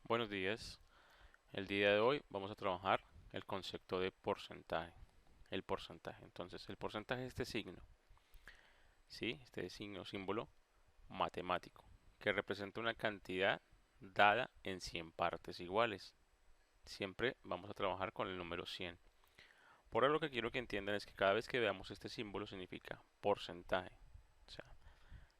Buenos días. El día de hoy vamos a trabajar el concepto de porcentaje. El porcentaje. Entonces, el porcentaje es este signo, ¿sí? Este signo, símbolo matemático, que representa una cantidad dada en 100 partes iguales. Siempre vamos a trabajar con el número 100. Por ahora lo que quiero que entiendan es que cada vez que veamos este símbolo significa porcentaje. O sea,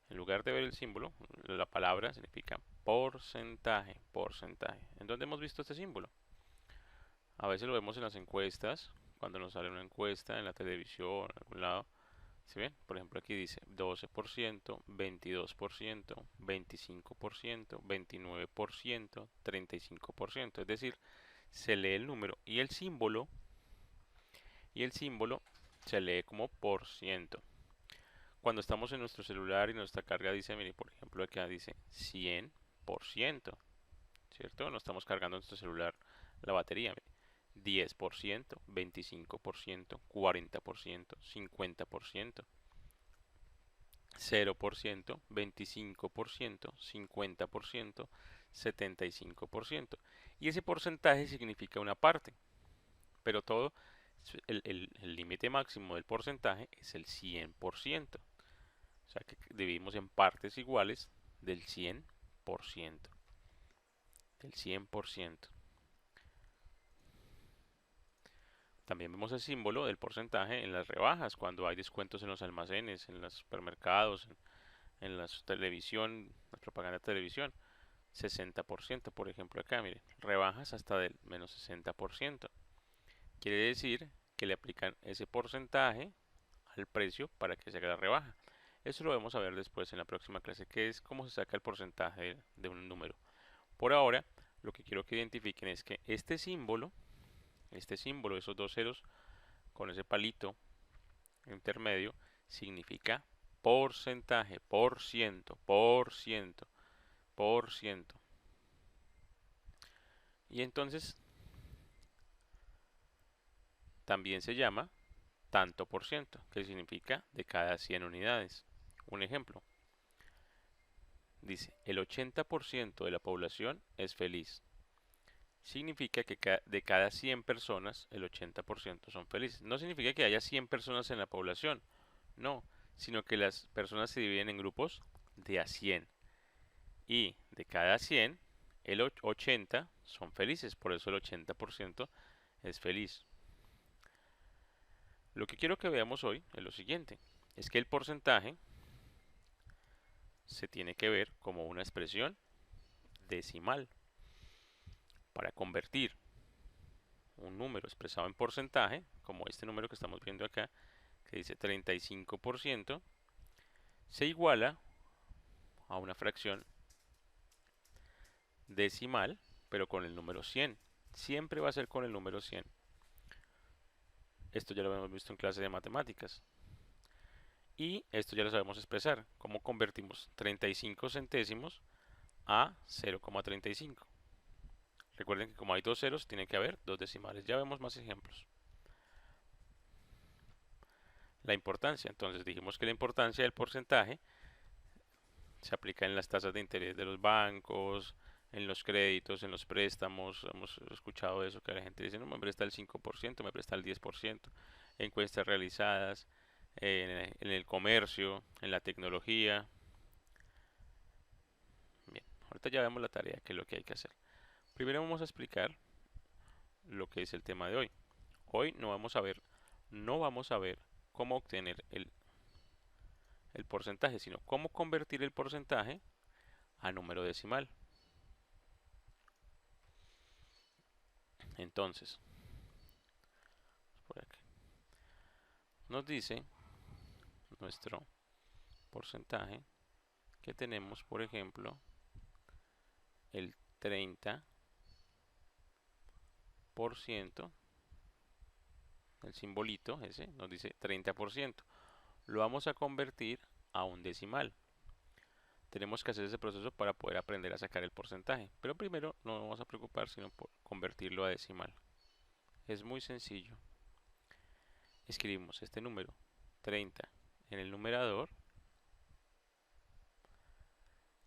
en lugar de ver el símbolo, la palabra significa porcentaje, porcentaje. ¿En dónde hemos visto este símbolo? A veces lo vemos en las encuestas, cuando nos sale una encuesta en la televisión, en algún lado. ¿Sí ven? Por ejemplo, aquí dice 12%, 22%, 25%, 29%, 35%. Es decir, se lee el número y el símbolo se lee como por ciento. Cuando estamos en nuestro celular y nuestra carga dice, mire, por ejemplo, acá dice 100%, ¿cierto? No estamos cargando nuestro celular la batería. 10%, 25%, 40%, 50%, 0%, 25%, 50%, 75%. Y ese porcentaje significa una parte, pero todo, el límite máximo del porcentaje es el 100%. O sea que dividimos en partes iguales del 100%. Del 100%. También vemos el símbolo del porcentaje en las rebajas, cuando hay descuentos en los almacenes, en los supermercados, en la televisión, la propaganda de televisión. 60%, por ejemplo, acá, miren, rebajas hasta del menos 60%. Quiere decir que le aplican ese porcentaje al precio para que se haga la rebaja. Eso lo vamos a ver después en la próxima clase, que es cómo se saca el porcentaje de un número. Por ahora, lo que quiero que identifiquen es que este símbolo, esos dos ceros con ese palito intermedio, significa porcentaje, por ciento, por ciento, por ciento. Y entonces también se llama tanto por ciento, que significa de cada 100 unidades. Un ejemplo, dice, el 80% de la población es feliz. Significa que de cada 100 personas, el 80% son felices. No significa que haya 100 personas en la población, no, sino que las personas se dividen en grupos de a 100. Y de cada 100, el 80 son felices, por eso el 80% es feliz. Lo que quiero que veamos hoy es lo siguiente, es que el porcentaje se tiene que ver como una expresión decimal. Para convertir un número expresado en porcentaje, como este número que estamos viendo acá, que dice 35%, se iguala a una fracción decimal, pero con el número 100. Siempre va a ser con el número 100. Esto ya lo hemos visto en clase de matemáticas. Y esto ya lo sabemos expresar. ¿Cómo convertimos 35 centésimos a 0,35? Recuerden que como hay dos ceros, tiene que haber dos decimales. Ya vemos más ejemplos. La importancia. Entonces dijimos que la importancia del porcentaje se aplica en las tasas de interés de los bancos, en los créditos, en los préstamos. Hemos escuchado eso, que la gente dice, no, me presta el 5%, me presta el 10%. Encuestas realizadas en el comercio, en la tecnología. Bien, ahorita ya vemos la tarea, que es lo que hay que hacer. Primero vamos a explicar lo que es el tema de hoy. Hoy no vamos a ver cómo obtener el porcentaje, sino cómo convertir el porcentaje a número decimal. Entonces, por aquí nos dice nuestro porcentaje que tenemos, por ejemplo, el 30%, el simbolito ese nos dice 30%. Lo vamos a convertir a un decimal. Tenemos que hacer ese proceso para poder aprender a sacar el porcentaje. Pero primero no nos vamos a preocupar sino por convertirlo a decimal. Es muy sencillo. Escribimos este número 30 en el numerador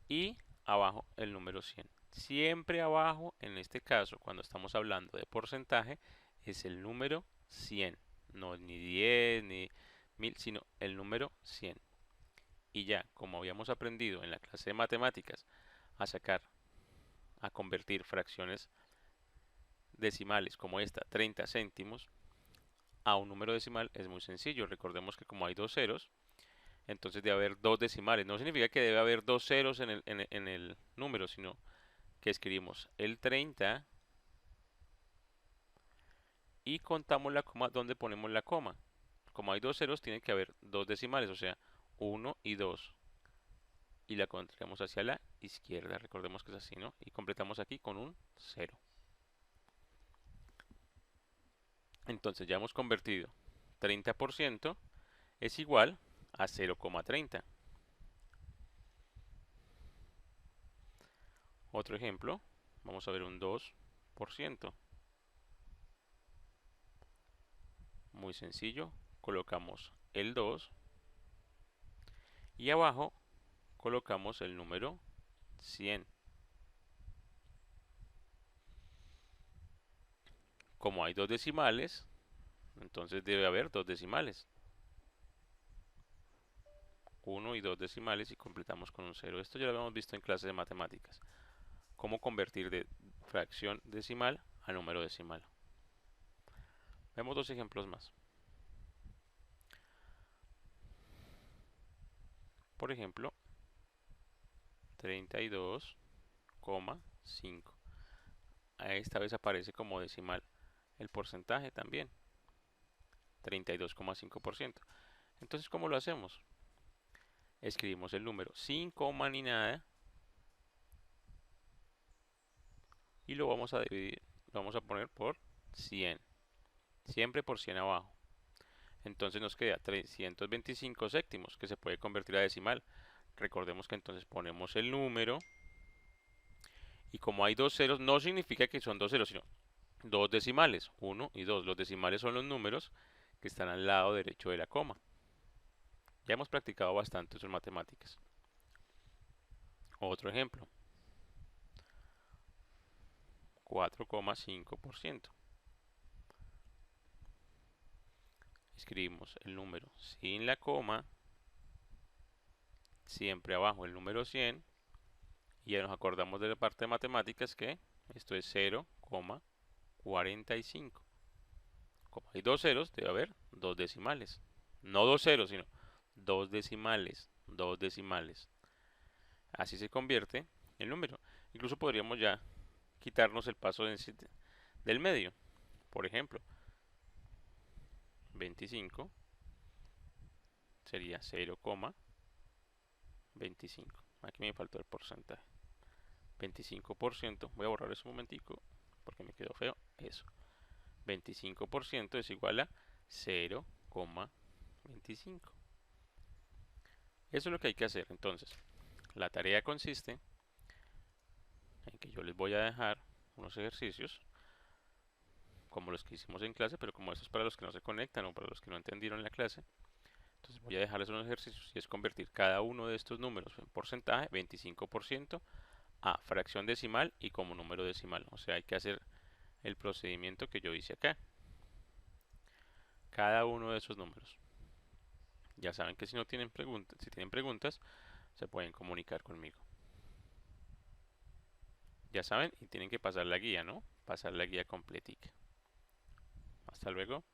y abajo el número 100. Siempre abajo, en este caso, cuando estamos hablando de porcentaje, es el número 100. No ni 10 ni 1000, sino el número 100. Y ya, como habíamos aprendido en la clase de matemáticas a sacar, a convertir fracciones decimales como esta, 30 céntimos, a un número decimal es muy sencillo. Recordemos que como hay dos ceros, entonces debe haber dos decimales. No significa que debe haber dos ceros en el número, sino que escribimos el 30 y contamos la coma donde ponemos la coma. Como hay dos ceros, tiene que haber dos decimales, o sea, 1 y 2. Y la contraemos hacia la izquierda, recordemos que es así, ¿no? Y completamos aquí con un 0. Entonces ya hemos convertido 30% es igual a 0,30. Otro ejemplo, vamos a ver un 2%. Muy sencillo, colocamos el 2 y abajo colocamos el número 100. Como hay dos decimales, entonces debe haber dos decimales. 1 y 2 decimales y completamos con un 0. Esto ya lo habíamos visto en clases de matemáticas. Cómo convertir de fracción decimal a número decimal. Vemos dos ejemplos más. Por ejemplo, 32,5. Esta vez aparece como decimal el porcentaje también, 32,5%. Entonces, ¿cómo lo hacemos? Escribimos el número sin coma ni nada y lo vamos a dividir, lo vamos a poner por 100, siempre por 100 abajo. Entonces nos queda 325 séptimos, que se puede convertir a decimal. Recordemos que entonces ponemos el número y como hay dos ceros, no significa que son dos ceros, sino dos decimales, 1 y 2. Los decimales son los números que están al lado derecho de la coma. Ya hemos practicado bastante eso en matemáticas. Otro ejemplo, 4,5%. Escribimos el número sin la coma, siempre abajo el número 100, y ya nos acordamos de la parte de matemáticas que esto es 0,45. Como hay dos ceros, debe haber dos decimales. No dos ceros, sino dos decimales. Dos decimales. Así se convierte el número. Incluso podríamos ya quitarnos el paso del medio. Por ejemplo, 25 sería 0,25. Aquí me faltó el porcentaje. 25%, voy a borrar eso un momentico porque me quedó feo. Eso. 25% es igual a 0,25. Eso es lo que hay que hacer. Entonces, la tarea consiste en que yo les voy a dejar unos ejercicios como los que hicimos en clase, pero como eso es para los que no se conectan o para los que no entendieron la clase, entonces voy a dejarles unos ejercicios y es convertir cada uno de estos números en porcentaje, 25%, a fracción decimal y como número decimal. O sea, hay que hacer el procedimiento que yo hice acá. Cada uno de esos números. Ya saben que si no tienen preguntas, si tienen preguntas, se pueden comunicar conmigo. Ya saben, y tienen que pasar la guía, ¿no? Pasar la guía completica. Hasta luego.